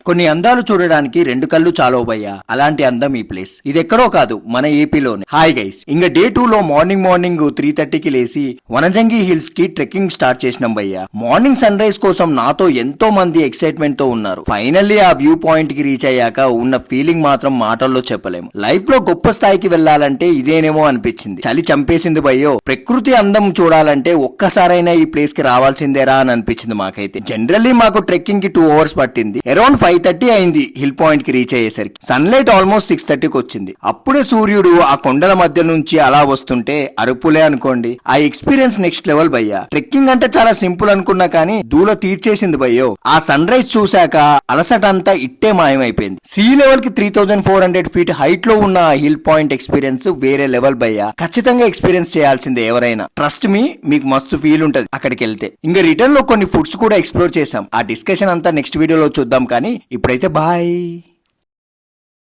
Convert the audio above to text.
కొన్ని అందాలు చూడడానికి రెండు కళ్ళు చాలో భయ్యా, అలాంటి అందం ఈ ప్లేస్. ఇది ఎక్కడో కాదు, మన ఏపీలోనే. హాయ్ గైస్, ఇంకా డే 2 లో మార్నింగ్ 3:30కి లేసి వనజంగి హిల్స్ కి ట్రెక్కింగ్ స్టార్ట్ చేసినాం భయ్యా. మార్నింగ్ సన్ రైజ్ కోసం నాతో ఎంతో మంది ఎక్సైట్మెంట్ తో ఉన్నారు. ఫైనల్లీ ఆ వ్యూ పాయింట్ కి రీచ్ అయ్యాక ఉన్న ఫీలింగ్ మాత్రం మాటల్లో చెప్పలేము. లైఫ్ లో గొప్ప స్థాయికి వెళ్లాలంటే ఇదేనేమో అనిపించింది. చలి చంపేసింది భయ్యో. ప్రకృతి అందం చూడాలంటే ఒక్కసారైనా ఈ ప్లేస్ కి రావాల్సిందేరా అని అనిపించింది మాకైతే. జనరల్లీ మాకు ట్రెక్కింగ్ కి 2 hours పట్టింది. అరౌండ్ 5:30 అయింది హిల్ పాయింట్ కి రీచ్ అయ్యేసరికి. సన్లైట్ ఆల్మోస్ట్ 6:30కి వచ్చింది. అప్పుడే సూర్యుడు ఆ కొండల మధ్య నుంచి అలా వస్తుంటే అరుపులే అనుకోండి. ఆ ఎక్స్పీరియన్స్ నెక్స్ట్ లెవెల్ భయ్యా. ట్రెక్కింగ్ అంటే చాలా సింపుల్ అనుకున్నా కానీ దూల తీర్చేసింది భయ్యో. ఆ సన్ రైజ్ చూశాక అలసట అంతా ఇట్టే మాయమైపోయింది. సీ లెవెల్ కి 3400 feet హైట్ లో ఉన్న ఆ హిల్ పాయింట్ ఎక్స్పీరియన్స్ వేరే లెవెల్ భయ్యా. ఖచ్చితంగా ఎక్స్పీరియన్స్ చేయాల్సిందే ఎవరైనా. ట్రస్ట్ మీ, మీకు మస్తు ఫీల్ ఉంటది అక్కడికి వెళ్తే. ఇంకా రిటర్న్ లో కొన్ని ఫుడ్స్ కూడా ఎక్స్ప్లోర్ చేసాం. ఆ డిస్కషన్ అంతా నెక్స్ట్ వీడియోలో చూద్దాం, కానీ ఇప్పుడైతే బాయ్.